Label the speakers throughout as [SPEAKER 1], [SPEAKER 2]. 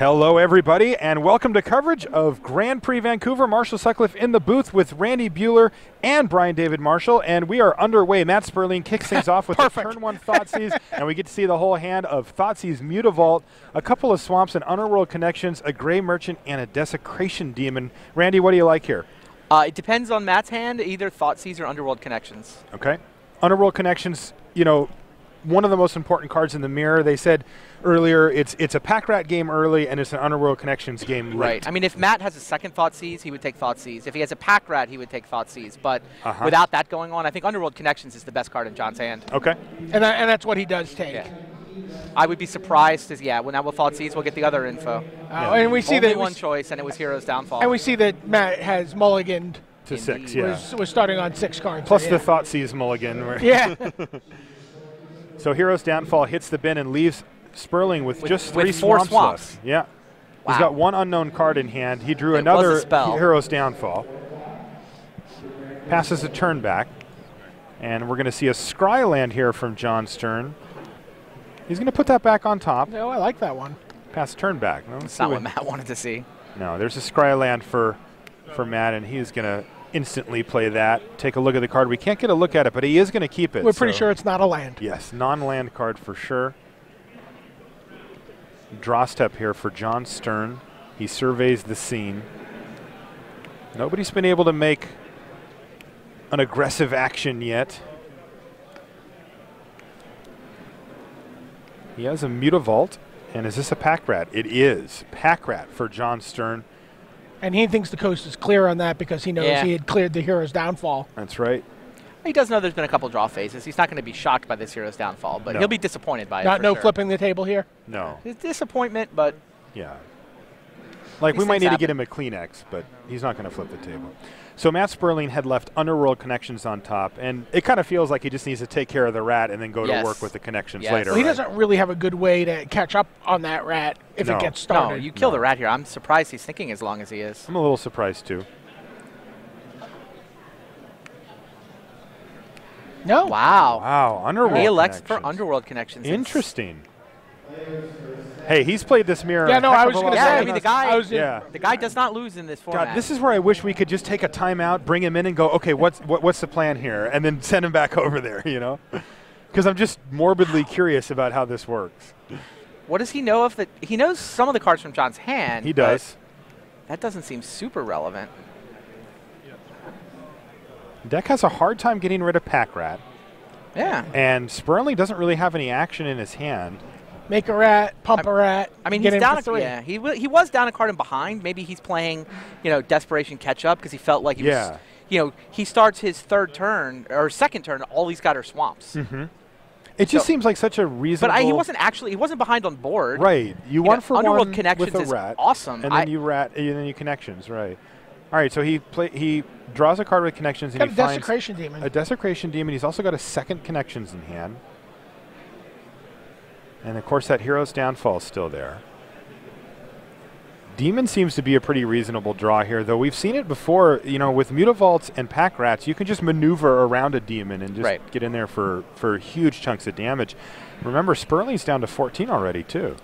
[SPEAKER 1] Hello, everybody, and welcome to coverage of Grand Prix Vancouver. Marshall Sutcliffe in the booth with Randy Buehler and Brian David Marshall, and we are underway. Matt Sperling kicks things off with the Turn 1 Thoughtseize, and we get to see the whole hand of Thoughtseize Mutavault, a couple of Swamps and Underworld Connections, a Gray Merchant, and a Desecration Demon. Randy, what do you like here?
[SPEAKER 2] It depends on Matt's hand, either Thoughtseize or Underworld Connections.
[SPEAKER 1] Okay. Underworld Connections, you know, one of the most important cards in the mirror. They said earlier it's a Pack Rat game early and it's an Underworld Connections game late.
[SPEAKER 2] Right. I mean, if Matt has a second Thoughtseize, he would take Thoughtseize. If he has a Pack Rat, he would take Thoughtseize. But without that going on, I think Underworld Connections is the best card in Jon's hand.
[SPEAKER 1] Okay.
[SPEAKER 3] And that's what he does take.
[SPEAKER 2] Yeah. I would be surprised, when now with Thoughtseize, we'll get the other info.
[SPEAKER 3] And we see
[SPEAKER 2] Only
[SPEAKER 3] that
[SPEAKER 2] one choice, and it was Hero's Downfall.
[SPEAKER 3] And we see that Matt has mulliganed
[SPEAKER 1] to 6, yeah.
[SPEAKER 3] Was starting on 6 cards.
[SPEAKER 1] Plus the Thoughtseize mulligan.
[SPEAKER 3] Yeah.
[SPEAKER 1] So Hero's Downfall hits the bin and leaves Sperling with just 3
[SPEAKER 2] 4
[SPEAKER 1] swamps left. Yeah.
[SPEAKER 2] Wow.
[SPEAKER 1] He's got one unknown card in hand. He drew another Hero's Downfall. Passes a turn back. And we're going to see a Scryland here from Jon Stern. He's going to put that back on top.
[SPEAKER 3] Oh, I like that one.
[SPEAKER 1] Pass turn back. No,
[SPEAKER 2] that's not what Matt wanted to see.
[SPEAKER 1] No, there's a Scryland for Matt, and he's going to instantly play that. Take a look at the card. We can't get a look at it, but he is going to keep it.
[SPEAKER 3] We're pretty sure it's not a land.
[SPEAKER 1] Yes, non-land card for sure. Draw step here for Jon Stern. He surveys the scene. Nobody's been able to make an aggressive action yet. He has a Mutavault, and is this a Pack Rat? It is. Pack Rat for Jon Stern.
[SPEAKER 3] And he thinks the coast is clear on that because he knows he had cleared the Hero's Downfall.
[SPEAKER 1] That's right.
[SPEAKER 2] He does know there's been a couple draw phases. He's not going to be shocked by this Hero's Downfall, but he'll be disappointed by it.
[SPEAKER 3] No flipping the table here?
[SPEAKER 1] No.
[SPEAKER 2] It's disappointment, but...
[SPEAKER 1] Yeah. Like, we might need to get him a Kleenex, but he's not going to flip the table. So Matt Sperling had left Underworld Connections on top, and it kind of feels like he just needs to take care of the rat and then go to work with the connections later.
[SPEAKER 3] Well, he doesn't really have a good way to catch up on that rat if it gets started.
[SPEAKER 2] No, you kill the rat here. I'm surprised he's thinking as long as he is.
[SPEAKER 1] I'm a little surprised, too.
[SPEAKER 3] No.
[SPEAKER 2] Wow.
[SPEAKER 1] Wow, Underworld
[SPEAKER 2] He elects
[SPEAKER 1] Connections.
[SPEAKER 2] for Underworld Connections.
[SPEAKER 1] Interesting. Hey, he's played this mirror.
[SPEAKER 3] Yeah, no, I was going to say.
[SPEAKER 2] I mean, the guy,
[SPEAKER 1] the
[SPEAKER 2] guy does not lose in this format.
[SPEAKER 1] God, this is where I wish we could just take a timeout, bring him in, and go, okay, what's the plan here, and then send him back over there, you know? Because I'm just morbidly curious about how this works.
[SPEAKER 2] What does he know of the? He knows some of the cards from Jon's hand.
[SPEAKER 1] He does.
[SPEAKER 2] That doesn't seem super relevant.
[SPEAKER 1] Deck has a hard time getting rid of Pack Rat.
[SPEAKER 2] Yeah.
[SPEAKER 1] And Sperling doesn't really have any action in his hand.
[SPEAKER 3] Make a rat, pump a rat.
[SPEAKER 2] I mean, he's down he was down a card and behind. Maybe he's playing, desperation catch up because he felt like he was, he starts his third turn or second turn. All he's got are swamps.
[SPEAKER 1] It just seems like such a reasonable.
[SPEAKER 2] But he wasn't behind on board.
[SPEAKER 1] Right. You won for
[SPEAKER 2] Underworld
[SPEAKER 1] one
[SPEAKER 2] Connections
[SPEAKER 1] with a
[SPEAKER 2] is
[SPEAKER 1] rat.
[SPEAKER 2] Awesome.
[SPEAKER 1] And then you connections, right. All right, so he draws a card with connections, and he finds
[SPEAKER 3] Desecration Demon.
[SPEAKER 1] a Desecration Demon. He's also got a second connections in hand. And, of course, that Hero's Downfall is still there. Demon seems to be a pretty reasonable draw here, though. We've seen it before, with Mutavaults and Pack Rats, you can just maneuver around a Demon and just get in there for huge chunks of damage. Remember, Sperling's down to 14 already, too.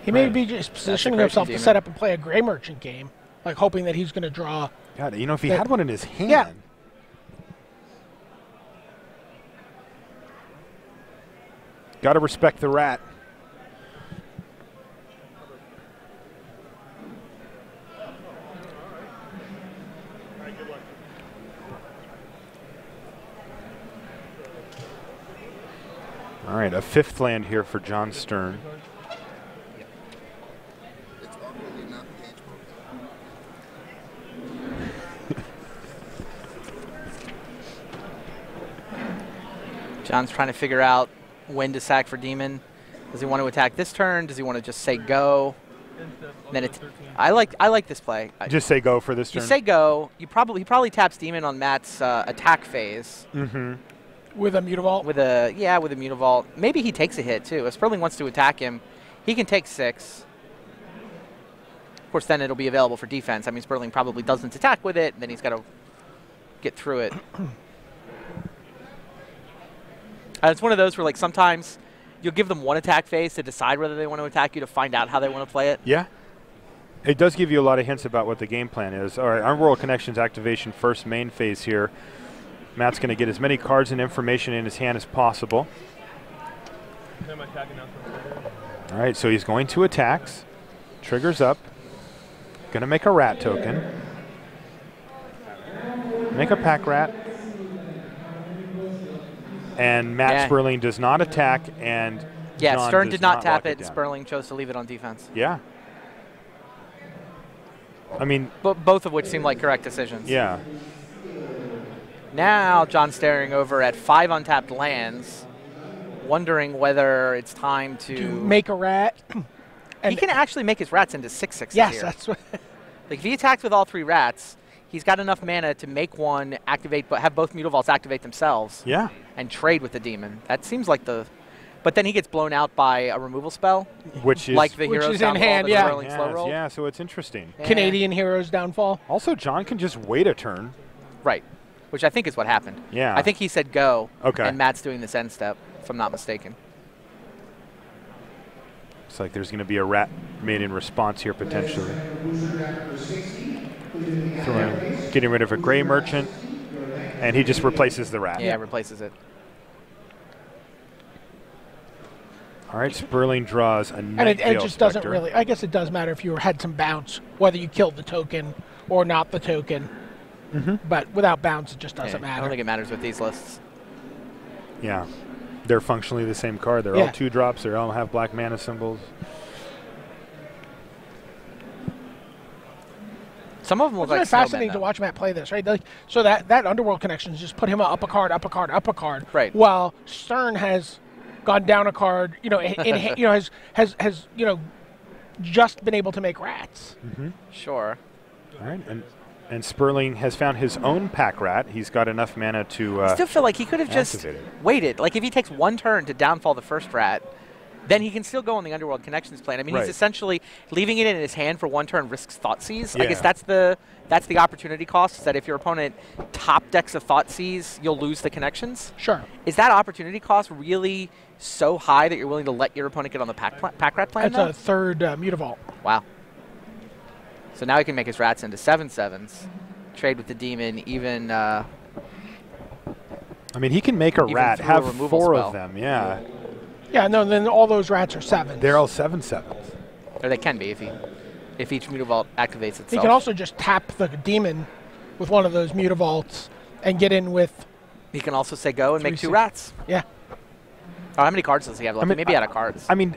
[SPEAKER 3] He may be just positioning himself to set up and play a Gray Merchant game, like hoping that he's going to draw.
[SPEAKER 1] God, if he had one in his hand.
[SPEAKER 3] Yeah.
[SPEAKER 1] Got to respect the rat. All right, a 5th land here for Jon Stern.
[SPEAKER 2] Jon's trying to figure out when to sack for Demon. Does he want to attack this turn? Does he want to just say go? Then I like this play.
[SPEAKER 1] Just say go for this turn.
[SPEAKER 2] You say go. He probably taps Demon on Matt's attack phase.
[SPEAKER 3] With a Mutavault.
[SPEAKER 2] With a Mutavault. Maybe he takes a hit too. If Sperling wants to attack him, he can take 6. Of course, then it'll be available for defense. I mean, Sperling probably doesn't attack with it. Then he's got to get through it. It's one of those where, like, sometimes you'll give them one attack phase to decide whether they want to attack you to find out how they want to play it.
[SPEAKER 1] Yeah. It does give you a lot of hints about what the game plan is. All right, Underworld Connections activation first main phase here. Matt's going to get as many cards and information in his hand as possible. All right, so he's going to attacks. Triggers up. Going to make a rat token. Make a pack rat. And Matt Sperling does not attack, and Jon
[SPEAKER 2] Stern did not tap it.
[SPEAKER 1] down.
[SPEAKER 2] Sperling chose to leave it on defense.
[SPEAKER 1] Yeah. I mean,
[SPEAKER 2] both of which seem like correct decisions.
[SPEAKER 1] Yeah.
[SPEAKER 2] Now Jon staring over at 5 untapped lands, wondering whether it's time to
[SPEAKER 3] make a rat.
[SPEAKER 2] He can actually make his rats into 6/6s
[SPEAKER 3] yes,
[SPEAKER 2] here.
[SPEAKER 3] that's what.
[SPEAKER 2] Like if he attacks with all 3 rats, he's got enough mana to make one activate, but have both Mutavaults activate themselves.
[SPEAKER 1] Yeah.
[SPEAKER 2] And trade with the demon. That seems like the. But then he gets blown out by a removal spell,
[SPEAKER 1] which is
[SPEAKER 2] like the hero's
[SPEAKER 3] in hand.
[SPEAKER 2] Yeah. Slow roll.
[SPEAKER 1] Yeah, so it's interesting.
[SPEAKER 2] Yeah.
[SPEAKER 3] Canadian hero's downfall.
[SPEAKER 1] Also, Jon can just wait a turn.
[SPEAKER 2] Right, which I think is what happened.
[SPEAKER 1] Yeah.
[SPEAKER 2] I think he said go.
[SPEAKER 1] Okay.
[SPEAKER 2] And Matt's doing this end step, if I'm not mistaken.
[SPEAKER 1] It's like there's going to be a rat made in response here potentially. Getting rid of a gray merchant, and he just replaces the rat.
[SPEAKER 2] Yeah, replaces it.
[SPEAKER 1] All right, Sperling draws a
[SPEAKER 3] And it just
[SPEAKER 1] Spectre.
[SPEAKER 3] doesn't really. I guess it does matter if you had some bounce, whether you killed the token or not the token. But without bounce, it just doesn't matter.
[SPEAKER 2] I don't think it matters with these lists.
[SPEAKER 1] Yeah. They're functionally the same card. They're all 2-drops. They all have black mana symbols.
[SPEAKER 2] Some of them look like
[SPEAKER 3] it's fascinating to watch Matt play this, right? Like, so that Underworld Connections just put him up a card, up a card, up a card.
[SPEAKER 2] Right.
[SPEAKER 3] While Stern has gone down a card, you know, has just been able to make rats.
[SPEAKER 2] Sure.
[SPEAKER 1] All right, and Sperling has found his own pack rat. He's got enough mana to
[SPEAKER 2] I still feel like he could have just waited. Like if he takes 1 turn to downfall the first rat, then he can still go on the Underworld Connections plan. I mean, he's essentially leaving it in his hand for 1 turn, risks Thoughtseize. I guess that's the opportunity cost, is that if your opponent top decks a Thoughtseize, you'll lose the connections.
[SPEAKER 3] Sure.
[SPEAKER 2] Is that opportunity cost really so high that you're willing to let your opponent get on the pack rat plan?
[SPEAKER 3] That's a 3rd Mutavault.
[SPEAKER 2] Wow. So now he can make his rats into 7/7s, trade with the demon, even.
[SPEAKER 1] I mean, he can make a rat, have 4 of them, yeah.
[SPEAKER 3] Yeah, no, then all those rats are 7s.
[SPEAKER 1] They're all 7/7s.
[SPEAKER 2] Or they can be if each Mutavault activates itself.
[SPEAKER 3] He can also just tap the demon with one of those Mutavaults and get in with.
[SPEAKER 2] He can also say go and make 2 rats.
[SPEAKER 3] Yeah.
[SPEAKER 2] Oh, how many cards does he have left? Maybe out of cards.
[SPEAKER 1] I mean,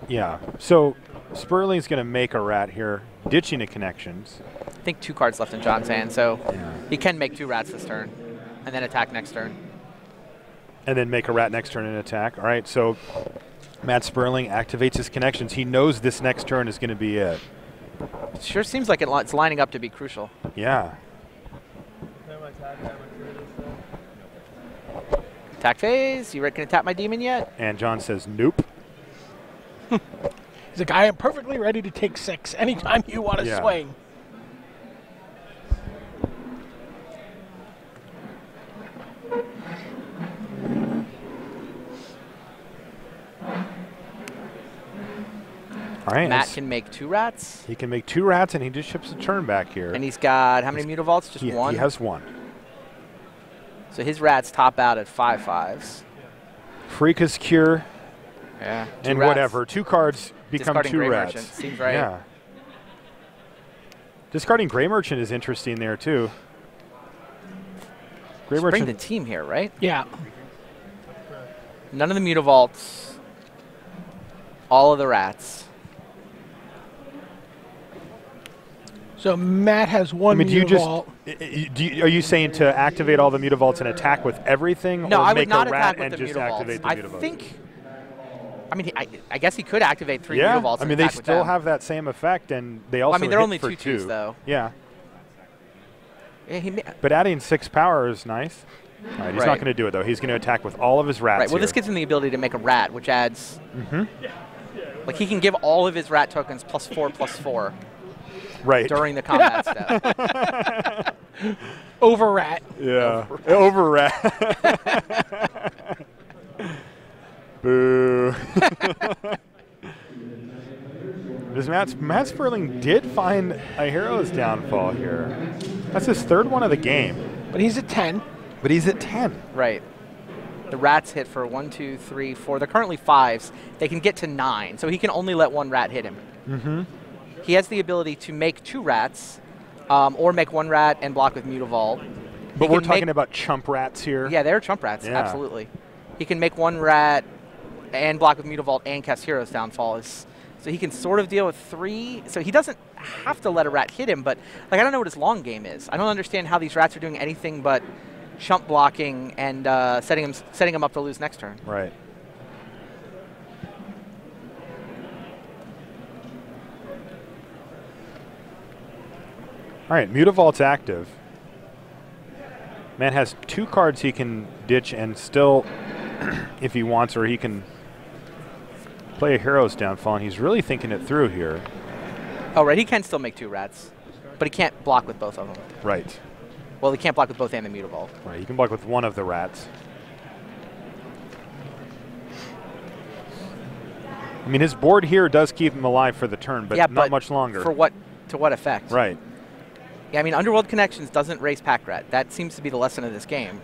[SPEAKER 1] yeah. So Sperling's going to make a rat here, ditching a connections.
[SPEAKER 2] I think 2 cards left in Jon's hand, so he can make 2 rats this turn, and then attack next turn.
[SPEAKER 1] And then make a rat next turn and attack. All right, so Matt Sperling activates his connections. He knows this next turn is going to be it.
[SPEAKER 2] It sure seems like it's lining up to be crucial.
[SPEAKER 1] Yeah.
[SPEAKER 2] Attack phase. You reckon to tap my demon yet?
[SPEAKER 1] And Jon says nope.
[SPEAKER 3] He's like, I am perfectly ready to take 6 anytime you want to swing.
[SPEAKER 1] All right.
[SPEAKER 2] Matt can make 2 rats.
[SPEAKER 1] He can make 2 rats, and he just ships a turn back here.
[SPEAKER 2] And he's got how many Mutavaults? Just 1?
[SPEAKER 1] He has 1.
[SPEAKER 2] So his rats top out at 5/5s.
[SPEAKER 1] Freaka's Cure.
[SPEAKER 2] Yeah.
[SPEAKER 1] And
[SPEAKER 2] rats.
[SPEAKER 1] whatever. 2 cards become
[SPEAKER 2] Discarding
[SPEAKER 1] 2
[SPEAKER 2] Gray
[SPEAKER 1] rats.
[SPEAKER 2] Merchant. Seems right.
[SPEAKER 1] Yeah. Discarding Gray Merchant is interesting there, too. Gray
[SPEAKER 2] Just bring
[SPEAKER 1] Merchant.
[SPEAKER 2] the team here, right?
[SPEAKER 3] Yeah.
[SPEAKER 2] None of the Mutavaults. All of the rats.
[SPEAKER 3] So Matt has 1 Mutavault.
[SPEAKER 1] Are you saying to activate all the Mutavaults and attack with everything?
[SPEAKER 2] No,
[SPEAKER 1] or
[SPEAKER 2] I
[SPEAKER 1] make
[SPEAKER 2] would not
[SPEAKER 1] a rat
[SPEAKER 2] attack with
[SPEAKER 1] and
[SPEAKER 2] the
[SPEAKER 1] just
[SPEAKER 2] Mutavaults.
[SPEAKER 1] activate the Mutavaults?
[SPEAKER 2] I mean, I guess he could activate 3
[SPEAKER 1] yeah,
[SPEAKER 2] Mutavaults.
[SPEAKER 1] I mean, they still have that same effect, and they also.
[SPEAKER 2] Well, I mean, they're
[SPEAKER 1] hit
[SPEAKER 2] only
[SPEAKER 1] for
[SPEAKER 2] 2/2s though.
[SPEAKER 1] Yeah.
[SPEAKER 2] Yeah,
[SPEAKER 1] but adding 6 power is nice. All right, he's not going to do it though. He's going to attack with all of his rats.
[SPEAKER 2] Right. Well,
[SPEAKER 1] here.
[SPEAKER 2] this gives him the ability to make a rat, which adds. Like he can give all of his rat tokens +4/+4.
[SPEAKER 1] Right.
[SPEAKER 2] During the combat step.
[SPEAKER 3] Over rat.
[SPEAKER 1] Yeah. Over rat. Boo. Matt Sperling did find a hero's downfall here. That's his third one of the game.
[SPEAKER 3] But he's at 10.
[SPEAKER 1] But he's at 10.
[SPEAKER 2] Right. The rats hit for 1, 2, 3, 4. They're currently 5s. They can get to 9, so he can only let 1 rat hit him.
[SPEAKER 1] Mm-hmm.
[SPEAKER 2] He has the ability to make 2 rats, or make 1 rat and block with Mutavault.
[SPEAKER 1] But we're talking about chump rats here.
[SPEAKER 2] Yeah, they're chump rats,
[SPEAKER 1] yeah.
[SPEAKER 2] absolutely. He can make 1 rat and block with Mutavault and cast Hero's Downfall. So he can sort of deal with 3. So he doesn't have to let a rat hit him, but like I don't know what his long game is. I don't understand how these rats are doing anything but chump blocking and setting him up to lose next turn.
[SPEAKER 1] Right. All right, Mutavault's active. Man has 2 cards he can ditch and still, if he wants, or he can play a Hero's Downfall, and he's really thinking it through here.
[SPEAKER 2] Oh, right, he can still make 2 rats, but he can't block with both of them.
[SPEAKER 1] Right.
[SPEAKER 2] Well, he can't block with both and the Mutavault.
[SPEAKER 1] Right, he can block with 1 of the rats. I mean, his board here does keep him alive for the turn, but not much longer.
[SPEAKER 2] For what? To what effect?
[SPEAKER 1] Right.
[SPEAKER 2] Yeah, I mean, Underworld Connections doesn't raise Pack Rat. That seems to be the lesson of this game.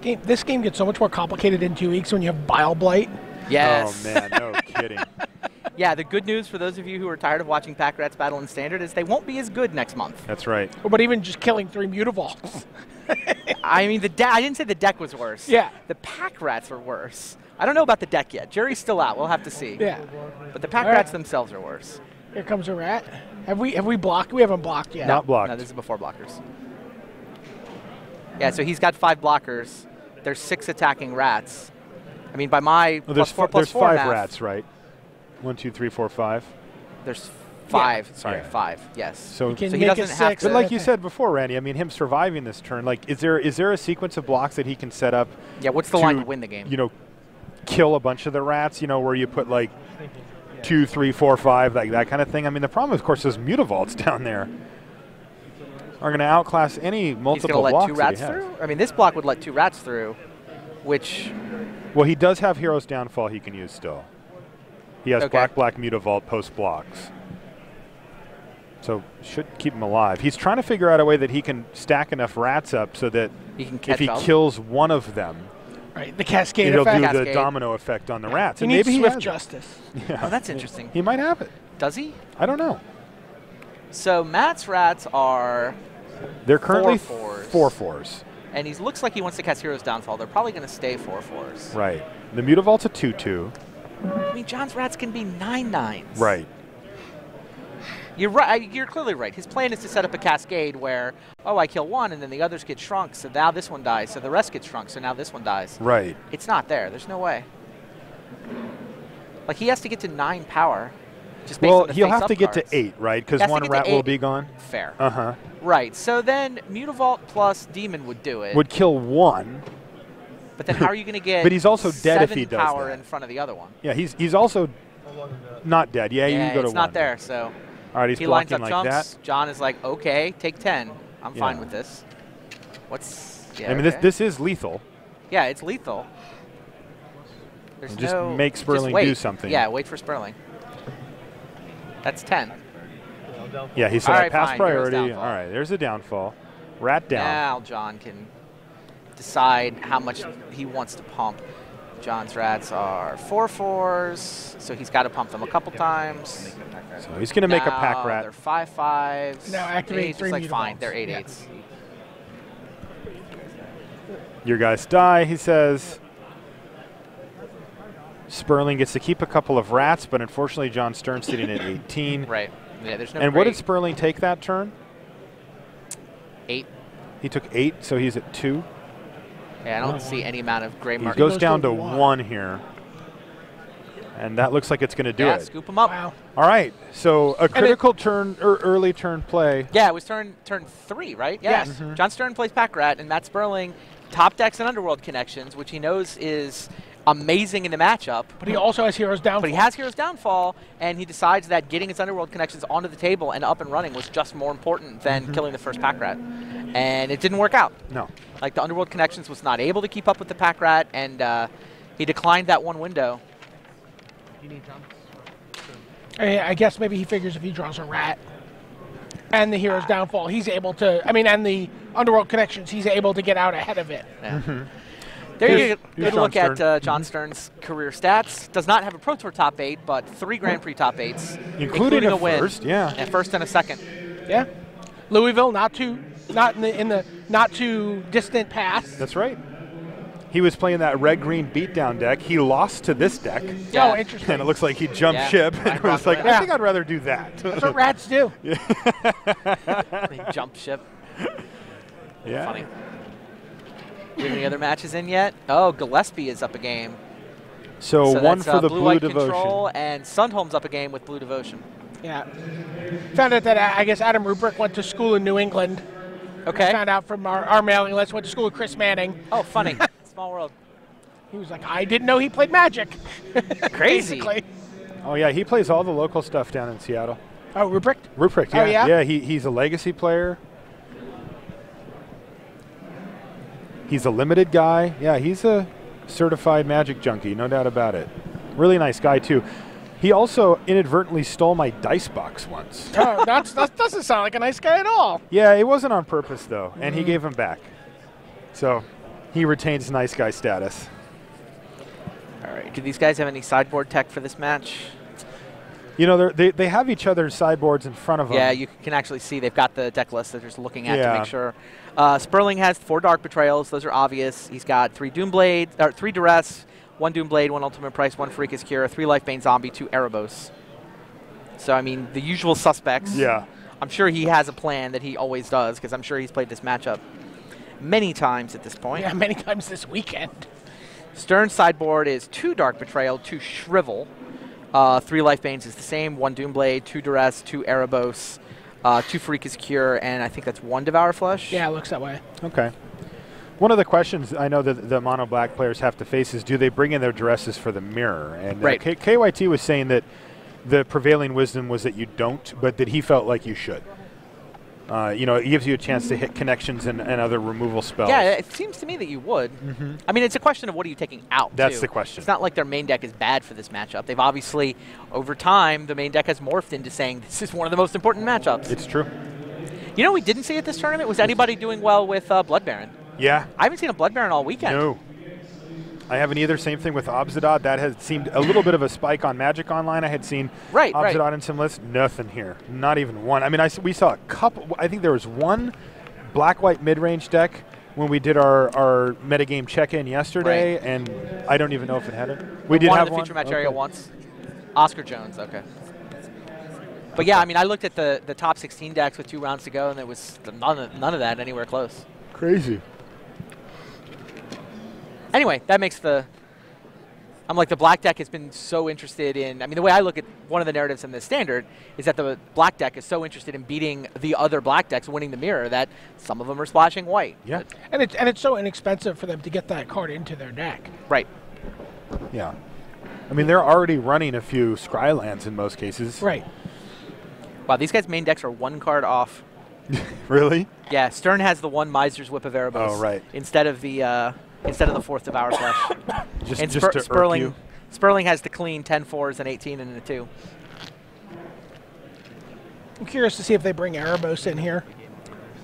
[SPEAKER 3] This game gets so much more complicated in 2 weeks when you have Bile Blight.
[SPEAKER 2] Yes.
[SPEAKER 1] Oh, man, no kidding.
[SPEAKER 2] Yeah, the good news for those of you who are tired of watching Pack Rats battle in Standard is they won't be as good next month.
[SPEAKER 1] That's right.
[SPEAKER 3] But even just killing 3 Mutavaults.
[SPEAKER 2] I mean, I didn't say the deck was worse.
[SPEAKER 3] Yeah.
[SPEAKER 2] The Pack Rats were worse. I don't know about the deck yet. Jury's still out. We'll have to see.
[SPEAKER 3] Yeah.
[SPEAKER 2] But the Pack Rats themselves are worse.
[SPEAKER 3] Here comes a rat. Have we blocked? We haven't blocked yet.
[SPEAKER 1] Not blocked.
[SPEAKER 2] No, this is before blockers. Yeah, so he's got 5 blockers. There's 6 attacking rats. I mean, by my
[SPEAKER 1] there's
[SPEAKER 2] 4 plus 4
[SPEAKER 1] 5
[SPEAKER 2] math,
[SPEAKER 1] rats, right? 1, 2, 3, 4, 5.
[SPEAKER 2] There's 5.
[SPEAKER 3] Yeah.
[SPEAKER 2] Sorry,
[SPEAKER 1] Yeah.
[SPEAKER 2] 5. Yes.
[SPEAKER 1] So
[SPEAKER 2] he doesn't have to.
[SPEAKER 1] But like you said before, Randy, I mean, him surviving this turn, like, is there a sequence of blocks that he can set up?
[SPEAKER 2] Yeah. What's the line to win the game?
[SPEAKER 1] You know, kill a bunch of the rats. You know, where you put like 2, 3, 4, 5, like that kind of thing. I mean, the problem, of course, is Mutavaults down there are going to outclass any multiple
[SPEAKER 2] He's
[SPEAKER 1] blocks.
[SPEAKER 2] going to let 2 rats through? I mean, this block would let 2 rats through, which.
[SPEAKER 1] Well, he does have Hero's Downfall he can use still. He has black Mutavault post blocks. So should keep him alive. He's trying to figure out a way that he can stack enough rats up so that
[SPEAKER 2] he can catch
[SPEAKER 1] if he kills one of them,
[SPEAKER 3] right, the cascade
[SPEAKER 1] it'll
[SPEAKER 3] effect.
[SPEAKER 1] do the domino effect on the rats.
[SPEAKER 3] He
[SPEAKER 1] and
[SPEAKER 3] needs
[SPEAKER 1] maybe
[SPEAKER 3] swift
[SPEAKER 1] he
[SPEAKER 3] justice.
[SPEAKER 1] Yeah.
[SPEAKER 2] Oh, that's interesting.
[SPEAKER 1] He might have it.
[SPEAKER 2] Does he?
[SPEAKER 1] I don't know.
[SPEAKER 2] So Matt's rats are.
[SPEAKER 1] They're currently
[SPEAKER 2] 4/4s.
[SPEAKER 1] 4/4s.
[SPEAKER 2] And he looks like he wants to cast Hero's Downfall. They're probably going to stay 4/4s.
[SPEAKER 1] Right. The Mutavault's a 2/2.
[SPEAKER 2] I mean, John's rats can be 9/9s.
[SPEAKER 1] Right.
[SPEAKER 2] You're right. You're clearly right. His plan is to set up a cascade where, oh, I kill one, and then the others get shrunk, so now this one dies, so the rest get shrunk, so now this one dies.
[SPEAKER 1] Right.
[SPEAKER 2] It's not there. There's no way. Like, he has to get to 9 power. Just based on the
[SPEAKER 1] he'll have
[SPEAKER 2] face-up
[SPEAKER 1] to get
[SPEAKER 2] cards.
[SPEAKER 1] to 8, right? Because one rat will be gone.
[SPEAKER 2] Fair.
[SPEAKER 1] Uh-huh.
[SPEAKER 2] Right. So then Mutavault plus Demon would do it.
[SPEAKER 1] Would kill one.
[SPEAKER 2] But then how are you going to get
[SPEAKER 1] But he's also dead if he
[SPEAKER 2] 7
[SPEAKER 1] does
[SPEAKER 2] power
[SPEAKER 1] that.
[SPEAKER 2] in front of the other one?
[SPEAKER 1] Yeah, he's also not dead. Yeah, you can go to 1.
[SPEAKER 2] It's not there, so.
[SPEAKER 1] All right, he's
[SPEAKER 2] He lines
[SPEAKER 1] blocking
[SPEAKER 2] up
[SPEAKER 1] like
[SPEAKER 2] jumps.
[SPEAKER 1] that.
[SPEAKER 2] John is like, okay, take 10. I'm
[SPEAKER 1] Yeah.
[SPEAKER 2] fine with this. What's. Yeah,
[SPEAKER 1] I mean,
[SPEAKER 2] okay.
[SPEAKER 1] this is lethal.
[SPEAKER 2] Yeah, it's lethal. There's
[SPEAKER 1] Just
[SPEAKER 2] no,
[SPEAKER 1] make Sperling
[SPEAKER 2] wait.
[SPEAKER 1] do something.
[SPEAKER 2] Yeah, wait for Sperling. That's 10.
[SPEAKER 1] Yeah, he said
[SPEAKER 2] All
[SPEAKER 1] I
[SPEAKER 2] right,
[SPEAKER 1] passed
[SPEAKER 2] fine, here's
[SPEAKER 1] priority. All
[SPEAKER 2] downfall.
[SPEAKER 1] right, there's a downfall. Rat down.
[SPEAKER 2] Now John can decide how much he wants to pump. John's rats are 4/4s, so he's got to pump them a couple times.
[SPEAKER 1] So he's going to make a pack
[SPEAKER 2] They're
[SPEAKER 1] rat.
[SPEAKER 2] 5/5s.
[SPEAKER 3] Now activate
[SPEAKER 2] He's
[SPEAKER 3] 3
[SPEAKER 2] just like, fine,
[SPEAKER 3] Mutavaults.
[SPEAKER 2] they're 8/8s.
[SPEAKER 3] Yeah.
[SPEAKER 1] Your guys die, he says. Sperling gets to keep a couple of rats, but unfortunately Jon Stern sitting at 18.
[SPEAKER 2] Right. Yeah, there's no
[SPEAKER 1] And what did
[SPEAKER 2] great-
[SPEAKER 1] Sperling take that turn?
[SPEAKER 2] 8.
[SPEAKER 1] He took 8, so he's at 2.
[SPEAKER 2] Yeah, I don't see any amount of gray
[SPEAKER 1] He
[SPEAKER 2] mark.
[SPEAKER 1] goes
[SPEAKER 3] goes
[SPEAKER 1] down
[SPEAKER 3] to
[SPEAKER 1] to
[SPEAKER 3] 1.
[SPEAKER 1] 1 here. And that looks like it's going to do
[SPEAKER 2] Yeah,
[SPEAKER 1] it.
[SPEAKER 2] scoop him up.
[SPEAKER 3] Wow.
[SPEAKER 1] All right, so a critical turn or early turn play.
[SPEAKER 2] Yeah, it was turn 3, right?
[SPEAKER 3] Yes.
[SPEAKER 2] Yeah. Jon Stern plays Pack Rat, and Matt Sperling top decks and Underworld Connections, which he knows is amazing in the matchup.
[SPEAKER 3] But he also has Hero's Downfall.
[SPEAKER 2] But he has Hero's Downfall, and he decides that getting his Underworld Connections onto the table and up and running was just more important than killing the first Pack Rat. And it didn't work out.
[SPEAKER 1] No.
[SPEAKER 2] Like, the Underworld Connections was not able to keep up with the Pack Rat, and He declined that one window.
[SPEAKER 4] You need jumps.
[SPEAKER 3] I guess maybe he figures if he draws a rat and the hero's downfall, he's able to, and the underworld connections, he's able to get out ahead of it.
[SPEAKER 2] Yeah. There you go. Good look at Jon Stern's career stats. Does not have a Pro Tour top 8, but 3 Grand Prix top 8s,
[SPEAKER 1] including
[SPEAKER 2] a win.
[SPEAKER 1] First, yeah.
[SPEAKER 2] A first and a second.
[SPEAKER 3] Yeah. Louisville, not in the not too distant past.
[SPEAKER 1] That's right. He was playing that red-green beatdown deck. He lost to this deck.
[SPEAKER 2] Yeah.
[SPEAKER 3] Oh, interesting.
[SPEAKER 1] And it looks like he jumped ship and was like, I think I'd rather do that.
[SPEAKER 3] That's what rats do.
[SPEAKER 2] They jump ship.
[SPEAKER 1] Yeah.
[SPEAKER 2] Funny. Do you have any other matches in yet? Oh, Gillespie is up a game.
[SPEAKER 1] So one
[SPEAKER 2] that's,
[SPEAKER 1] for the
[SPEAKER 2] Blue
[SPEAKER 1] Devotion.
[SPEAKER 2] Control, and Sundholm's up a game with Blue Devotion.
[SPEAKER 3] Yeah. Found out that I guess Adam Rubrick went to school in New England.
[SPEAKER 2] Okay.
[SPEAKER 3] Found out from our mailing list, went to school with Chris Manning.
[SPEAKER 2] Oh, funny. Small world.
[SPEAKER 3] He was like, I didn't know he played Magic.
[SPEAKER 2] Crazy.
[SPEAKER 3] Basically.
[SPEAKER 1] Oh, yeah, he plays all the local stuff down in Seattle.
[SPEAKER 3] Oh, Ruprecht?
[SPEAKER 1] Ruprecht, yeah.
[SPEAKER 3] Oh, yeah?
[SPEAKER 1] Yeah, he's a legacy player. He's a limited guy. Yeah, he's a certified Magic junkie, no doubt about it. Really nice guy, too. He also inadvertently stole my dice box once.
[SPEAKER 3] Oh, that doesn't sound like a nice guy at all.
[SPEAKER 1] Yeah, it wasn't on purpose, though, and he gave him back. So he retains nice guy status.
[SPEAKER 2] All right. Do these guys have any sideboard tech for this match?
[SPEAKER 1] You know, they have each other's sideboards in front of them.
[SPEAKER 2] Yeah, you can actually see they've got the deck list. They're just looking at to
[SPEAKER 1] Yeah.
[SPEAKER 2] make sure. Sperling has 4 Dark Betrayals. Those are obvious. He's got 3 Doomblade, or 3 Duress, 1 Doomblade, 1 Ultimate Price, 1 Freakus Cure, 3 Lifebane Zombie, 2 Erebos. So, I mean, the usual suspects.
[SPEAKER 1] Yeah.
[SPEAKER 2] I'm sure he has a plan that he always does, because I'm sure he's played this matchup many times at this point.
[SPEAKER 3] Yeah, many times this weekend.
[SPEAKER 2] Stern's sideboard is 2 Dark Betrayal, 2 Shrivel, 3 Lifebanes is the same, 1 Doomblade, 2 Duress, 2 Erebos, 2 Freakus Cure, and I think that's 1 Devour Flesh.
[SPEAKER 3] Yeah, it looks that way.
[SPEAKER 1] Okay. One of the questions I know that the mono black players have to face is, do they bring in their Duresses for the mirror? And
[SPEAKER 2] right.
[SPEAKER 1] KYT was saying that the prevailing wisdom was that you don't, but that he felt like you should. You know, it gives you a chance to hit connections and other removal spells.
[SPEAKER 2] Yeah, it seems to me that you would. I mean, it's a question of what are you taking out,
[SPEAKER 1] That's
[SPEAKER 2] too.
[SPEAKER 1] the question.
[SPEAKER 2] It's not like their main deck is bad for this matchup. They've obviously, over time, the main deck has morphed into saying this is one of the most important matchups.
[SPEAKER 1] It's true.
[SPEAKER 2] You know what we didn't see at this tournament? Was anybody doing well with Blood Baron?
[SPEAKER 1] Yeah.
[SPEAKER 2] I haven't seen a Blood Baron all weekend.
[SPEAKER 1] No. I haven't either. Same thing with Obzidot. That has seemed a little bit of a spike on Magic Online. I had seen Obzidot in some lists. Nothing here. Not even one. I mean, we saw a couple. I think there was one black-white mid-range deck when we did our metagame check-in yesterday, and I don't even know if it had it. We did have
[SPEAKER 2] one in the feature match area once. Oscar Jones, okay. But yeah, I mean, I looked at the top 16 decks with 2 rounds to go, and there was none of that anywhere close.
[SPEAKER 1] Crazy.
[SPEAKER 2] Anyway, that makes the black deck has been so interested in, I mean, the way I look at one of the narratives in the standard is that the black deck is so interested in beating the other black decks, winning the mirror, that some of them are splashing white.
[SPEAKER 1] Yeah.
[SPEAKER 3] And it's so inexpensive for them to get that card into their deck.
[SPEAKER 2] Right.
[SPEAKER 1] Yeah. I mean, they're already running a few Scrylands in most cases.
[SPEAKER 3] Right.
[SPEAKER 2] Wow, these guys' main decks are 1 card off.
[SPEAKER 1] Really?
[SPEAKER 2] Yeah, Stern has the 1 Miser's Whip of Erebos.
[SPEAKER 1] Oh, right.
[SPEAKER 2] Instead of the 4th Devour Flesh.
[SPEAKER 1] Just to
[SPEAKER 2] Sperling,
[SPEAKER 1] irk you.
[SPEAKER 2] Sperling has the clean 10 4s and 18 and a 2.
[SPEAKER 3] I'm curious to see if they bring Erebos in here.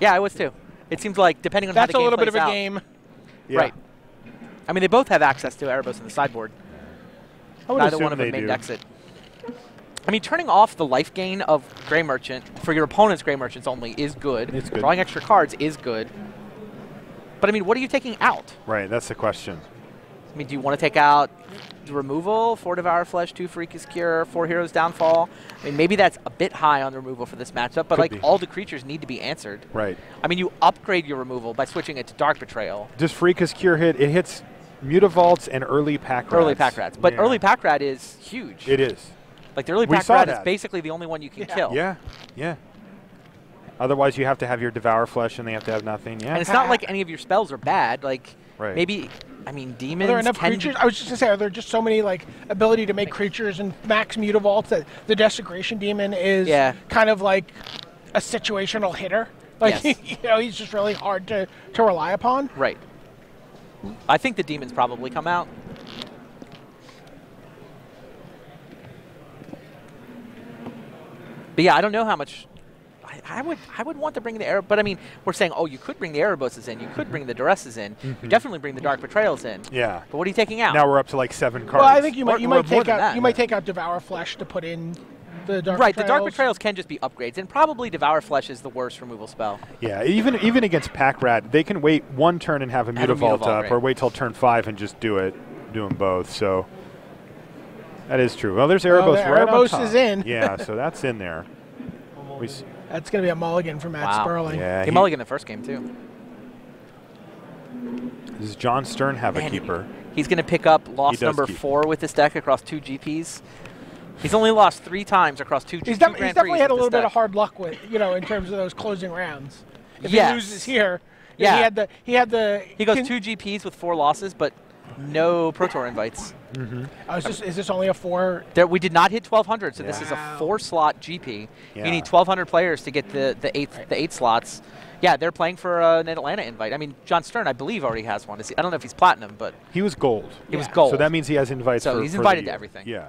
[SPEAKER 2] Yeah, I was too. It seems like, depending on how the
[SPEAKER 3] That's
[SPEAKER 2] game
[SPEAKER 3] a little bit
[SPEAKER 2] plays
[SPEAKER 3] of a
[SPEAKER 2] out-
[SPEAKER 3] game.
[SPEAKER 1] Yeah.
[SPEAKER 2] Right. I mean, they both have access to Erebos in the sideboard.
[SPEAKER 1] I would
[SPEAKER 2] Neither
[SPEAKER 1] assume
[SPEAKER 2] one of them
[SPEAKER 1] they
[SPEAKER 2] main
[SPEAKER 1] do.
[SPEAKER 2] decks it. I mean, turning off the life gain of Grey Merchant for your opponent's Grey Merchants only is good.
[SPEAKER 1] It's good.
[SPEAKER 2] Drawing extra cards is good. But, I mean, what are you taking out?
[SPEAKER 1] Right, that's the question.
[SPEAKER 2] I mean, do you want to take out the removal, 4 Devour Flesh, 2 Freakus Cure, 4 Heroes Downfall? I mean, maybe that's a bit high on the removal for this matchup, but
[SPEAKER 1] Could be.
[SPEAKER 2] all the creatures need to be answered.
[SPEAKER 1] Right.
[SPEAKER 2] I mean, you upgrade your removal by switching it to Dark Betrayal.
[SPEAKER 1] Does Freakus Cure hit? It hits Mutavaults and early Pack Rats.
[SPEAKER 2] Early Pack Rats. But
[SPEAKER 1] Yeah.
[SPEAKER 2] early Pack Rat is huge.
[SPEAKER 1] It is.
[SPEAKER 2] Like, the early
[SPEAKER 1] We
[SPEAKER 2] Pack
[SPEAKER 1] saw
[SPEAKER 2] Rat is
[SPEAKER 1] that.
[SPEAKER 2] basically the only one you can kill.
[SPEAKER 1] Yeah, yeah. Otherwise, you have to have your Devour Flesh, and they have to have nothing. Yeah.
[SPEAKER 2] And it's not like any of your spells are bad. Like,
[SPEAKER 1] Right.
[SPEAKER 2] maybe, I mean, demons
[SPEAKER 3] Are there enough
[SPEAKER 2] can
[SPEAKER 3] creatures? I was just going to say, are there just so many, like, ability to make creatures and max Mutavaults that the Desecration Demon is kind of like a situational hitter? Like,
[SPEAKER 2] Yes.
[SPEAKER 3] you know, he's just really hard to rely upon.
[SPEAKER 2] Right. I think the demons probably come out. But yeah, I don't know how much. I would want to bring the but I mean, we're saying, oh, you could bring the Ereboses in, you could bring the Duresses in, you definitely bring the Dark Betrayals in.
[SPEAKER 1] Yeah.
[SPEAKER 2] But what are you taking out?
[SPEAKER 1] Now we're up to like 7 cards.
[SPEAKER 3] Well, I think you might take out Devour Flesh to put in the Dark Betrayals.
[SPEAKER 2] The Dark Betrayals can just be upgrades, and probably Devour Flesh is the worst removal spell.
[SPEAKER 1] Yeah, even against Pack Rat, they can wait 1 turn and have a Mutavault up, or wait till turn 5 and just do them both. So that is true. Well, there's Erebos right on top.
[SPEAKER 3] Erebos is in.
[SPEAKER 1] Yeah, so that's in there.
[SPEAKER 3] That's going to be a mulligan for Matt Sperling.
[SPEAKER 1] Yeah,
[SPEAKER 2] he mulliganed the first game, too.
[SPEAKER 1] Does Jon Stern have a keeper?
[SPEAKER 2] He's going to pick up loss number 4 with this deck across 2 GPs. He's only lost 3 times across 2 GPs.
[SPEAKER 3] He's definitely had a little bit of hard luck with, in terms of those closing rounds. If he loses here, he goes 2
[SPEAKER 2] GPs with 4 losses, but no Pro Tour invites.
[SPEAKER 3] Is this only a 4?
[SPEAKER 2] We did not hit 1,200, so this is a 4-slot GP. You need 1,200 players to get the 8 slots. Yeah, they're playing for an Atlanta invite. I mean, Jon Stern, I believe, already has one. I don't know if he's platinum, but
[SPEAKER 1] he was gold.
[SPEAKER 2] He was gold.
[SPEAKER 1] So that means he has invites.
[SPEAKER 2] So he's invited to everything.
[SPEAKER 1] Yeah.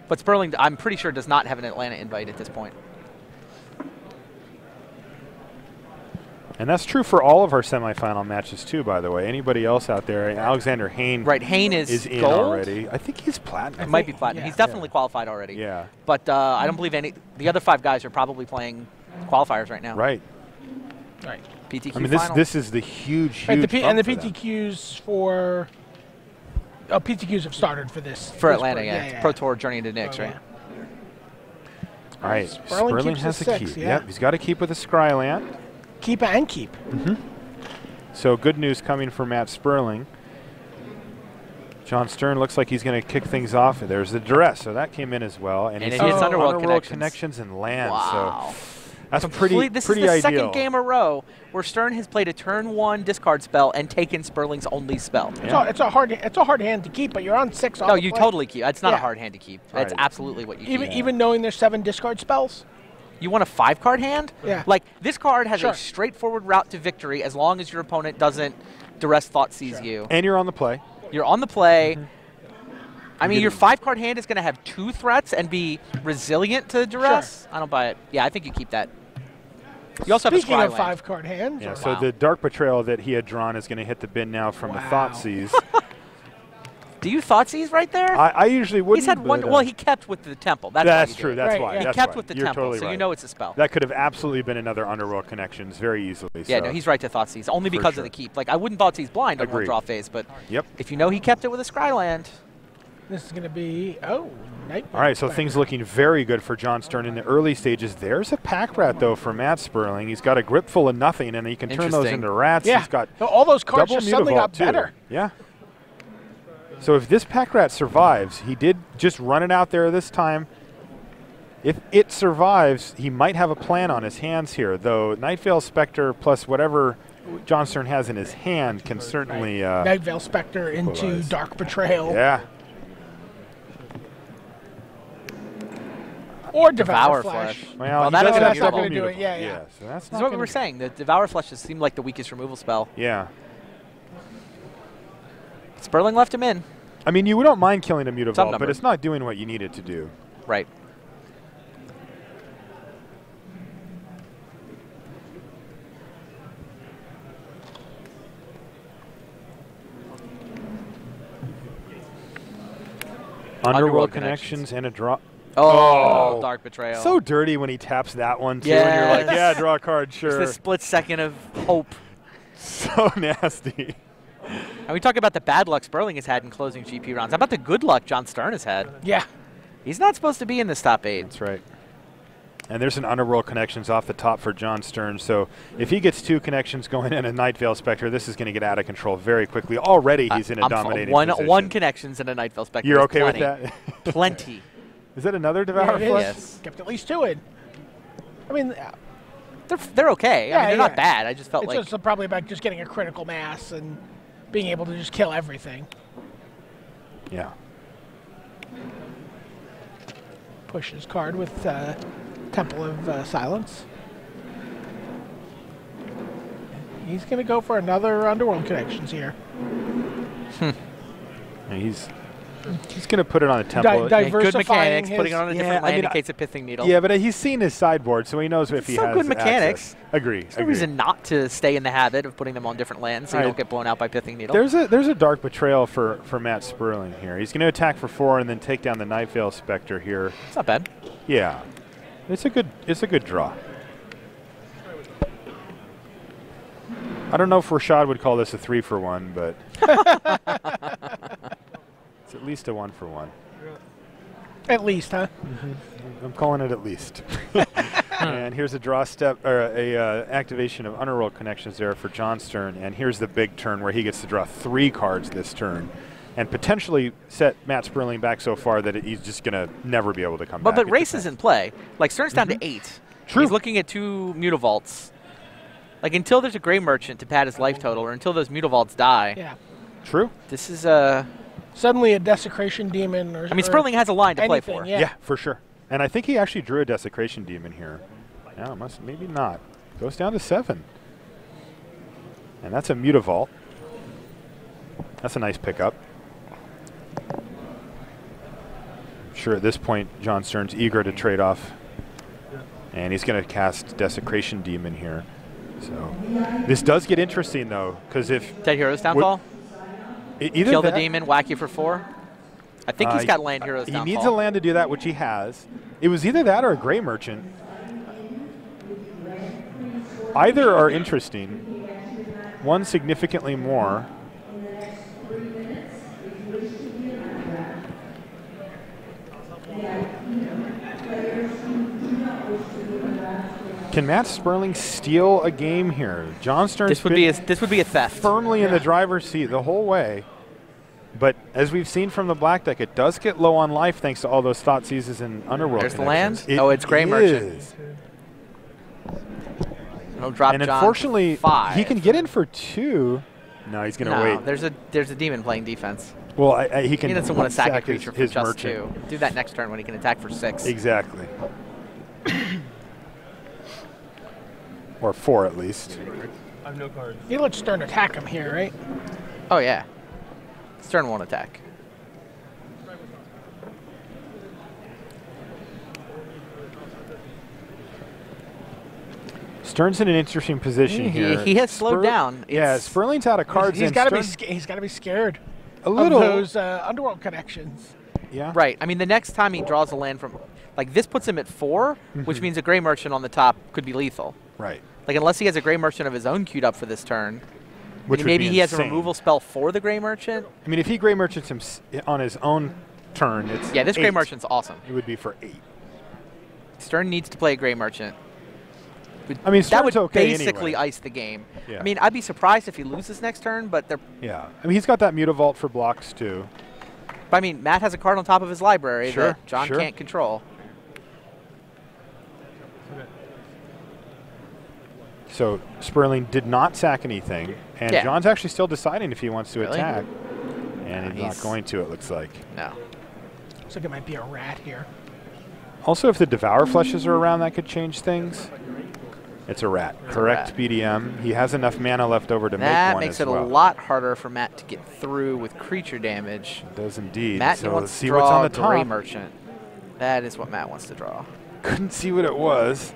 [SPEAKER 2] But Sperling, I'm pretty sure, does not have an Atlanta invite at this point.
[SPEAKER 1] And that's true for all of our semifinal matches, too, by the way. Anybody else out there? Alexander Hayne
[SPEAKER 2] Hayne is
[SPEAKER 1] in
[SPEAKER 2] gold?
[SPEAKER 1] already. I think he's platinum.
[SPEAKER 2] It might be platinum. He's definitely qualified already.
[SPEAKER 1] Yeah.
[SPEAKER 2] But I don't believe the other 5 guys are probably playing qualifiers right now.
[SPEAKER 1] Right.
[SPEAKER 3] Right.
[SPEAKER 2] PTQ
[SPEAKER 1] I mean,
[SPEAKER 2] final.
[SPEAKER 1] this is the huge
[SPEAKER 3] and the
[SPEAKER 1] PTQs
[SPEAKER 3] for PTQs have started for this.
[SPEAKER 2] For Atlanta, Pro Tour Journey into Nyx, right?
[SPEAKER 1] All right. Sperling has a keep. Yep, he's got to keep with a Scryland.
[SPEAKER 3] Keep and keep.
[SPEAKER 1] So good news coming for Matt Sperling. Jon Stern looks like he's going to kick things off. There's the Duress, so that came in as well. And
[SPEAKER 2] it hits Underworld
[SPEAKER 1] Connections and land.
[SPEAKER 2] Wow.
[SPEAKER 1] So that's pretty ideal.
[SPEAKER 2] This is the second game in a row where Stern has played a turn 1 discard spell and taken Sperling's only spell.
[SPEAKER 1] Yeah.
[SPEAKER 3] It's a hard hand to keep, but you're on 6.
[SPEAKER 2] No, you totally keep. It's not a hard hand to keep. That's absolutely what you keep.
[SPEAKER 3] Even knowing there's 7 discard spells.
[SPEAKER 2] You want a 5-card hand?
[SPEAKER 3] Yeah.
[SPEAKER 2] Like, this card has a straightforward route to victory as long as your opponent doesn't Duress Thoughtseize you.
[SPEAKER 1] And you're on the play.
[SPEAKER 2] You're on the play. I mean, your 5-card hand is going to have 2 threats and be resilient to Duress. I don't buy it. Yeah, I think you keep that. You also
[SPEAKER 3] Speaking
[SPEAKER 2] have a
[SPEAKER 3] of 5-card hands.
[SPEAKER 1] Yeah, so the Dark Betrayal that he had drawn is going to hit the bin now from the Thoughtseize.
[SPEAKER 2] Do you Thoughtseize right there?
[SPEAKER 1] I usually wouldn't.
[SPEAKER 2] He's had one. Well, he kept with the temple. That's
[SPEAKER 1] true. That's why.
[SPEAKER 2] He kept with the temple, so you know it's a spell.
[SPEAKER 1] That could have absolutely been another Underworld Connections very easily.
[SPEAKER 2] Yeah, no, he's right to Thoughtseize, only because of the keep. Like, I wouldn't Thoughtseize blind on one draw phase, but if you know he kept it with a Scryland.
[SPEAKER 3] This is going to be, Nightmare.
[SPEAKER 1] All right, so things looking very good for Jon Stern in the early stages. There's a Pack Rat, though, for Matt Sperling. He's got a grip full of nothing, and he can turn those into rats.
[SPEAKER 3] Yeah,
[SPEAKER 1] he's got
[SPEAKER 3] all those cards just suddenly got better.
[SPEAKER 1] Yeah. So if this Pack Rat survives, he did just run it out there this time. If it survives, he might have a plan on his hands here, though Nightveil Spectre plus whatever Jon Stern has in his hand can certainly
[SPEAKER 3] Nightveil Spectre into Dark Betrayal.
[SPEAKER 1] Yeah.
[SPEAKER 3] Or Devour Flesh.
[SPEAKER 1] Well,
[SPEAKER 3] that's not going to do it. Yeah.
[SPEAKER 1] So that's
[SPEAKER 2] what we were saying. The Devour Flesh just seemed like the weakest removal spell.
[SPEAKER 1] Yeah.
[SPEAKER 2] Sperling left him in.
[SPEAKER 1] I mean, you don't mind killing a Mutavault, but it's not doing what you need it to do.
[SPEAKER 2] Right.
[SPEAKER 1] Underworld Connections and a draw.
[SPEAKER 2] Oh, Dark Betrayal.
[SPEAKER 1] So dirty when he taps that one, too. And you're like, yeah, draw a card, sure.
[SPEAKER 2] It's the split second of hope.
[SPEAKER 1] So nasty.
[SPEAKER 2] And we talk about the bad luck Sperling has had in closing GP rounds. How about the good luck Jon Stern has had?
[SPEAKER 3] Yeah.
[SPEAKER 2] He's not supposed to be in this top 8.
[SPEAKER 1] That's right. And there's an Underworld Connections off the top for Jon Stern. So if he gets 2 connections going in a Nightveil Spectre, this is going to get out of control very quickly. Already he's in a dominating position.
[SPEAKER 2] One connections in a Nightveil Spectre.
[SPEAKER 1] You're okay with that?
[SPEAKER 2] Plenty.
[SPEAKER 1] Is that another Devour Flesh?
[SPEAKER 2] Yes.
[SPEAKER 3] Kept at least 2 in. I mean,
[SPEAKER 2] they're okay. I mean, they're not bad. I just felt like
[SPEAKER 3] it's probably about just getting a critical mass and being able to just kill everything.
[SPEAKER 1] Yeah.
[SPEAKER 3] Push his card with Temple of Silence. He's going to go for another Underworld Connections here.
[SPEAKER 1] He's He's going to put it on a temple.
[SPEAKER 2] Good mechanics. Putting it on a different land in case of Pithing Needle.
[SPEAKER 1] Yeah, but he's seen his sideboard, so he knows if he has
[SPEAKER 2] good mechanics.
[SPEAKER 1] Access. Agree.
[SPEAKER 2] There's no reason not to stay in the habit of putting them on different lands so you don't get blown out by Pithing Needle.
[SPEAKER 1] There's a Dark Betrayal for Matt Sperling here. He's going to attack for 4 and then take down the Night Veil Spectre here.
[SPEAKER 2] It's not bad.
[SPEAKER 1] Yeah. It's a good draw. I don't know if Rashad would call this a 3-for-1, but it's at least a 1-for-1.
[SPEAKER 3] At least, huh?
[SPEAKER 1] I'm calling it at least. And here's a draw step, or a activation of Underworld Connections there for Jon Stern. And here's the big turn where he gets to draw 3 cards this turn, and potentially set Matt Sperling back so far that he's just going to never be able to come back.
[SPEAKER 2] But race is in play. Like Stern's down to 8.
[SPEAKER 1] True.
[SPEAKER 2] He's looking at 2 Mutavaults. Like until there's a Gray Merchant to pad his life total, or until those Mutavaults die.
[SPEAKER 3] Yeah.
[SPEAKER 1] True.
[SPEAKER 2] This is
[SPEAKER 3] suddenly a Desecration Demon. Or,
[SPEAKER 2] I mean, Sperling has a line to play for.
[SPEAKER 3] Yeah,
[SPEAKER 1] for sure. And I think he actually drew a Desecration Demon here. No, maybe not. Goes down to 7. And that's a Mutavault. That's a nice pickup. I'm sure at this point Jon Stern's eager to trade off. And he's going to cast Desecration Demon here. So this does get interesting, though, because if
[SPEAKER 2] Dead Heroes Downfall,
[SPEAKER 1] either
[SPEAKER 2] kill the demon, whack you for 4. I think he's got land Heroes Downfall.
[SPEAKER 1] He needs a land to do that, which he has. It was either that or a Gray Merchant. Either are interesting. One significantly more. Can Matt Sperling steal a game here? Jon Stern.
[SPEAKER 2] This would be a theft.
[SPEAKER 1] Firmly in the driver's seat the whole way. But as we've seen from the black deck, it does get low on life thanks to all those Thought Seizes and Underworld.
[SPEAKER 2] There's the land. It's Gray Merchant. It'll drop
[SPEAKER 1] and
[SPEAKER 2] John
[SPEAKER 1] unfortunately,
[SPEAKER 2] 5.
[SPEAKER 1] he can get in for 2. No, he's going to wait.
[SPEAKER 2] There's a demon playing defense.
[SPEAKER 1] Well, he can.
[SPEAKER 2] He doesn't want to sack a creature for
[SPEAKER 1] his
[SPEAKER 2] just
[SPEAKER 1] merchant.
[SPEAKER 2] 2. Do that next turn when he can attack for 6.
[SPEAKER 1] Exactly. Or 4 at least.
[SPEAKER 4] I have no cards.
[SPEAKER 3] You let Stern attack him here, right?
[SPEAKER 2] Oh yeah. Stern won't attack.
[SPEAKER 1] Stern's in an interesting position here.
[SPEAKER 2] He has slowed down.
[SPEAKER 1] Yeah, Sperling's out of cards.
[SPEAKER 3] He's got to be scared.
[SPEAKER 1] A little.
[SPEAKER 3] Of those Underworld Connections.
[SPEAKER 1] Yeah.
[SPEAKER 2] Right. I mean, the next time he draws a land from, like this puts him at 4, which means a Gray Merchant on the top could be lethal.
[SPEAKER 1] Right.
[SPEAKER 2] Like unless he has a Gray Merchant of his own queued up for this turn.
[SPEAKER 1] Which
[SPEAKER 2] maybe he has a removal spell for the Gray Merchant.
[SPEAKER 1] I mean, if he Gray Merchants him on his own turn, it's
[SPEAKER 2] this
[SPEAKER 1] 8.
[SPEAKER 2] Gray Merchant's awesome.
[SPEAKER 1] It would be for 8.
[SPEAKER 2] Stern needs to play a Gray Merchant.
[SPEAKER 1] I mean,
[SPEAKER 2] that would
[SPEAKER 1] okay
[SPEAKER 2] basically
[SPEAKER 1] anyway.
[SPEAKER 2] ice the game.
[SPEAKER 1] Yeah.
[SPEAKER 2] I mean, I'd be surprised if he loses next turn, but they're.
[SPEAKER 1] Yeah. I mean, he's got that Mutavault for blocks too.
[SPEAKER 2] But I mean, Matt has a card on top of his library that Jon can't control.
[SPEAKER 1] So Sperling did not sack anything, and Jon's actually still deciding if he wants to attack. And he's not going to, it looks like.
[SPEAKER 2] No.
[SPEAKER 3] Looks like it might be a rat here.
[SPEAKER 1] Also, if the Devour Fleshes are around, that could change things. It's a rat. Correct BDM. He has enough mana left over to make one as well.
[SPEAKER 2] That makes it a lot harder for Matt to get through with creature damage.
[SPEAKER 1] It does indeed.
[SPEAKER 2] Matt
[SPEAKER 1] so
[SPEAKER 2] wants
[SPEAKER 1] let's
[SPEAKER 2] to
[SPEAKER 1] see
[SPEAKER 2] draw
[SPEAKER 1] what's on the
[SPEAKER 2] Gray
[SPEAKER 1] top.
[SPEAKER 2] Merchant. That is what Matt wants to draw.
[SPEAKER 1] Couldn't see what it was.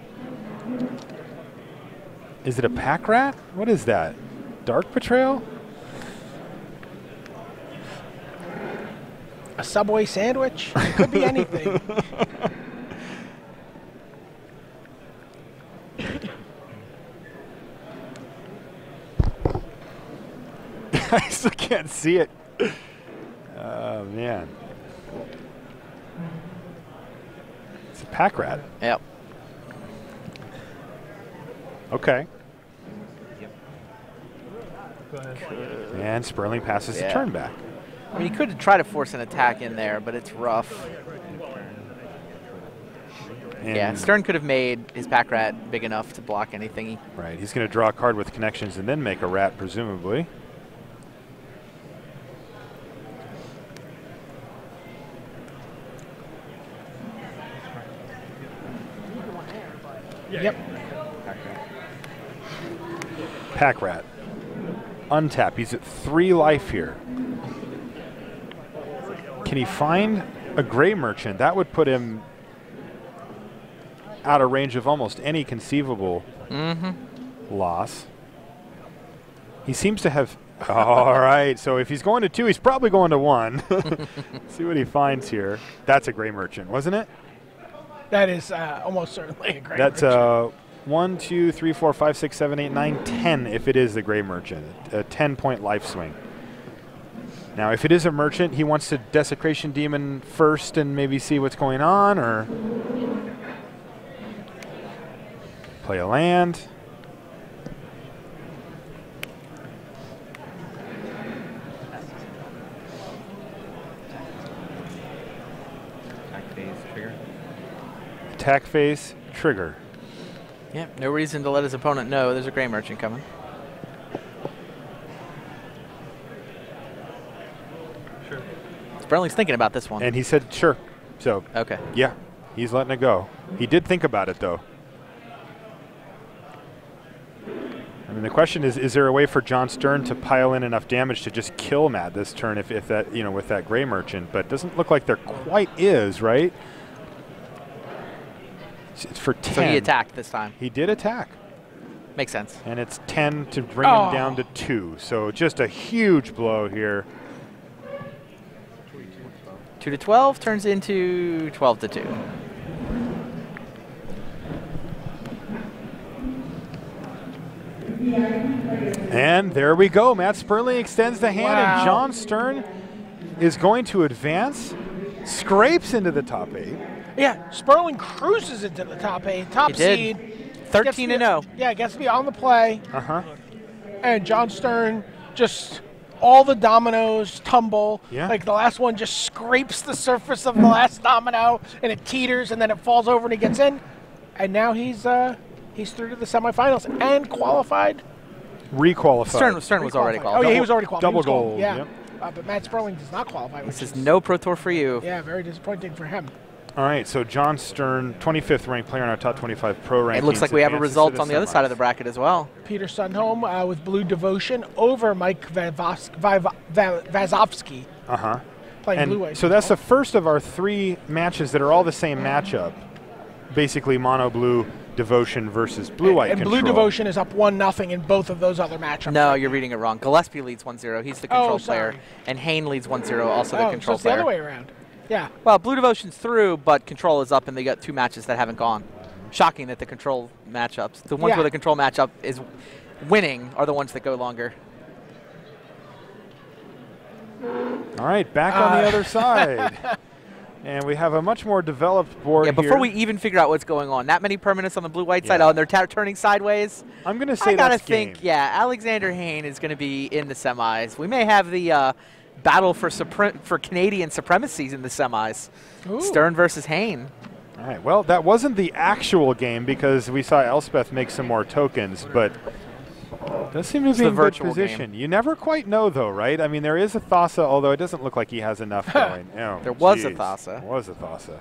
[SPEAKER 1] Is it a pack rat? What is that? Dark Betrayal?
[SPEAKER 3] A Subway sandwich? It could be anything.
[SPEAKER 1] I still can't see it. Oh, man. It's a pack rat.
[SPEAKER 2] Yep.
[SPEAKER 1] Okay.
[SPEAKER 4] Go ahead.
[SPEAKER 1] And Sperling passes the turn back.
[SPEAKER 2] I mean, he could try to force an attack in there, but it's rough.
[SPEAKER 1] And
[SPEAKER 2] Stern could have made his pack rat big enough to block anything.
[SPEAKER 1] Right. He's going to draw a card with connections and then make a rat, presumably.
[SPEAKER 3] Yep.
[SPEAKER 1] Pack rat. Untap. He's at 3 life here. Can he find a gray merchant? That would put him out of range of almost any conceivable loss. He seems to have... All right, so if he's going to 2, he's probably going to 1. See what he finds here. That's a gray merchant, wasn't it?
[SPEAKER 3] That is almost certainly a gray
[SPEAKER 1] merchant. That's 1, 2, 3, 4, 5, 6, 7, 8, 9, 10 if it is the gray merchant. A 10-point life swing. Now, if it is a merchant, he wants to Desecration Demon first and maybe see what's going on, or play a land. Attack phase, trigger.
[SPEAKER 2] Yeah, no reason to let his opponent know there's a gray merchant coming.
[SPEAKER 4] Sure.
[SPEAKER 2] Sperling's thinking about this one.
[SPEAKER 1] And he said, sure. So,
[SPEAKER 2] okay.
[SPEAKER 1] Yeah, he's letting it go. He did think about it, though. I mean, the question is there a way for Jon Stern to pile in enough damage to just kill Matt this turn if that, with that gray merchant? But it doesn't look like there quite is, right? It's for 10.
[SPEAKER 2] So he attacked this time.
[SPEAKER 1] He did attack.
[SPEAKER 2] Makes sense.
[SPEAKER 1] And it's 10 to bring him down to 2. So just a huge blow here.
[SPEAKER 2] 2 to 12 turns into 12 to 2.
[SPEAKER 1] And there we go. Matt Sperling extends the hand, and Jon Stern is going to advance, scrapes into the top 8.
[SPEAKER 3] Yeah, Sperling cruises into the top 8, top seed.
[SPEAKER 2] 13-0.
[SPEAKER 3] Yeah, gets to be on the play.
[SPEAKER 1] Uh-huh.
[SPEAKER 3] And Jon Stern just, all the dominoes tumble.
[SPEAKER 1] Yeah.
[SPEAKER 3] Like the last one just scrapes the surface of the last domino, and it teeters, and then it falls over and he gets in. And now he's through to the semifinals and qualified.
[SPEAKER 1] Requalified.
[SPEAKER 2] Stern was already qualified.
[SPEAKER 3] Oh, yeah, he was already qualified.
[SPEAKER 1] Double gold.
[SPEAKER 3] Yeah.
[SPEAKER 1] Yep.
[SPEAKER 3] But Matt Sperling does not qualify.
[SPEAKER 2] This is no Pro Tour for you.
[SPEAKER 3] Yeah, very disappointing for him.
[SPEAKER 1] All right, so Jon Stern, 25th ranked player in our top 25 pro rankings.
[SPEAKER 2] It looks like we have a result on the other side of the bracket as well.
[SPEAKER 3] Peter Sundholm with Blue Devotion over Mike Vazovsky.
[SPEAKER 1] Uh-huh.
[SPEAKER 3] Playing Blue White.
[SPEAKER 1] So that's the first of our 3 matches that are all the same matchup. Basically mono blue Devotion versus Blue White
[SPEAKER 3] and
[SPEAKER 1] Control.
[SPEAKER 3] Blue Devotion is up 1-0 in both of those other matchups.
[SPEAKER 2] No, you're reading it wrong. Gillespie leads 1-0. He's the control player. And Hayne leads 1-0, also the control
[SPEAKER 3] so it's
[SPEAKER 2] player.
[SPEAKER 3] the other way around. Yeah.
[SPEAKER 2] Well, Blue Devotion's through, but control is up, and they got 2 matches that haven't gone. Shocking that the control matchups, the ones where the control matchup is winning, are the ones that go longer.
[SPEAKER 1] All right, back on the other side. And we have a much more developed board here.
[SPEAKER 2] Yeah, before we even figure out what's going on, that many permanents on the blue-white side, and they're turning sideways.
[SPEAKER 1] I'm going to say
[SPEAKER 2] I gotta
[SPEAKER 1] that's
[SPEAKER 2] think,
[SPEAKER 1] game.
[SPEAKER 2] Alexander Hayne is going to be in the semis. We may have the battle for Canadian supremacies in the semis.
[SPEAKER 3] Ooh.
[SPEAKER 2] Stern versus Hayne.
[SPEAKER 1] All right, well, that wasn't the actual game because we saw Elspeth make some more tokens, but does seem to be in good position. You never quite know, though, right? I mean, there is a Thassa, although it doesn't look like he has enough going. Oh,
[SPEAKER 2] there was a Thassa.
[SPEAKER 1] There was a Thassa.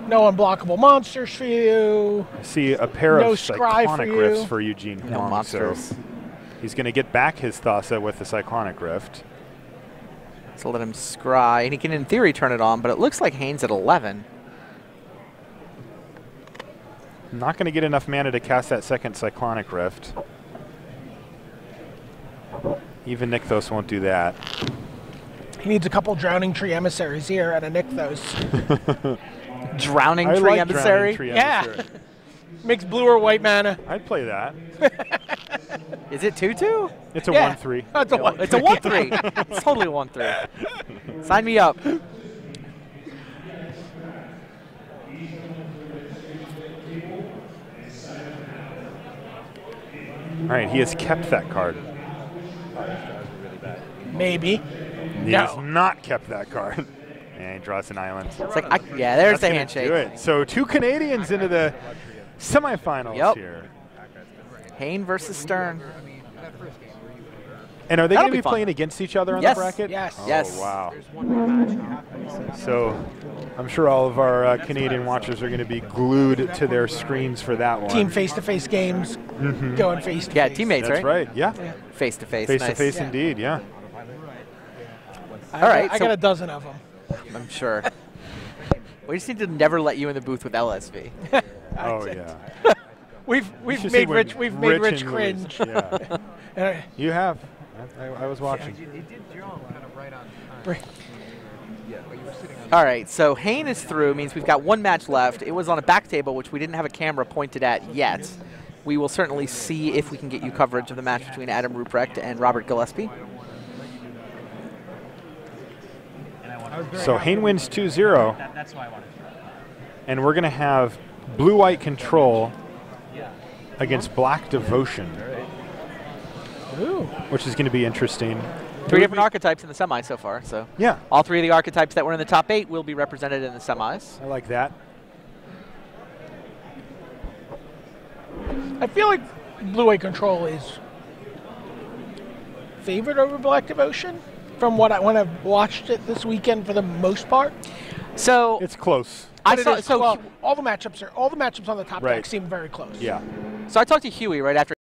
[SPEAKER 3] No unblockable monsters for you.
[SPEAKER 1] I see a pair
[SPEAKER 3] no
[SPEAKER 1] of Cyclonic Rifts for Eugene Hwang.
[SPEAKER 2] No monsters.
[SPEAKER 1] So he's going to get back his Thassa with the Cyclonic Rift.
[SPEAKER 2] So let him scry. And he can, in theory, turn it on, but it looks like Hayne's at 11.
[SPEAKER 1] Not going to get enough mana to cast that second Cyclonic Rift. Even Nykthos won't do that.
[SPEAKER 3] He needs a couple Drowning Tree Emissaries here and a Nykthos.
[SPEAKER 2] Drowning Tree Emissary?
[SPEAKER 1] Emissary.
[SPEAKER 3] Makes blue or white mana.
[SPEAKER 1] I'd play that.
[SPEAKER 2] Is it 2-2?
[SPEAKER 1] It's a 1-3.
[SPEAKER 3] It's a 1-3.
[SPEAKER 2] It's a 1-3. It's totally a 1-3. Sign me up.
[SPEAKER 1] All right, he has kept that card.
[SPEAKER 3] Maybe.
[SPEAKER 1] He has not kept that card. And he draws an island.
[SPEAKER 2] It's like, there's the handshake.
[SPEAKER 1] Do it. So 2 Canadians into the semifinals here.
[SPEAKER 2] Hayne versus Stern.
[SPEAKER 1] And are they going to be playing against each other on the bracket?
[SPEAKER 3] Yes.
[SPEAKER 1] Oh,
[SPEAKER 2] yes.
[SPEAKER 1] Wow. So I'm sure all of our Canadian watchers are going to be glued to their screens for that one.
[SPEAKER 3] Team face-to-face games going face-to-face.
[SPEAKER 2] Yeah, teammates,
[SPEAKER 1] That's right. Yeah.
[SPEAKER 2] Face-to-face.
[SPEAKER 1] Face-to-face, indeed. Yeah.
[SPEAKER 3] All right. I got a dozen of them.
[SPEAKER 2] I'm sure. We just need to never let you in the booth with LSV.
[SPEAKER 1] Oh yeah.
[SPEAKER 3] We've made Rich cringe.
[SPEAKER 1] Yeah. You have. I was watching.
[SPEAKER 4] It did draw kind of right on time.
[SPEAKER 2] All right, so Hayne is through, means we've got one match left. It was on a back table, which we didn't have a camera pointed at yet. We will certainly see if we can get you coverage of the match between Adam Ruprecht and Robert Gillespie.
[SPEAKER 1] So Hayne wins 2-0.
[SPEAKER 4] That's why I wanted to.
[SPEAKER 1] And we're going to have blue-white control against black devotion, which is going to be interesting.
[SPEAKER 2] 3 different archetypes in the semis so far. So
[SPEAKER 1] yeah,
[SPEAKER 2] all 3 of the archetypes that were in the top 8 will be represented in the semis.
[SPEAKER 1] I like that.
[SPEAKER 3] I feel like blue-white control is favored over black devotion from when I've watched it this weekend for the most part.
[SPEAKER 2] So
[SPEAKER 1] it's close.
[SPEAKER 3] All the matchups on the top deck seem very close.
[SPEAKER 1] Yeah.
[SPEAKER 2] So I talked to Huey right after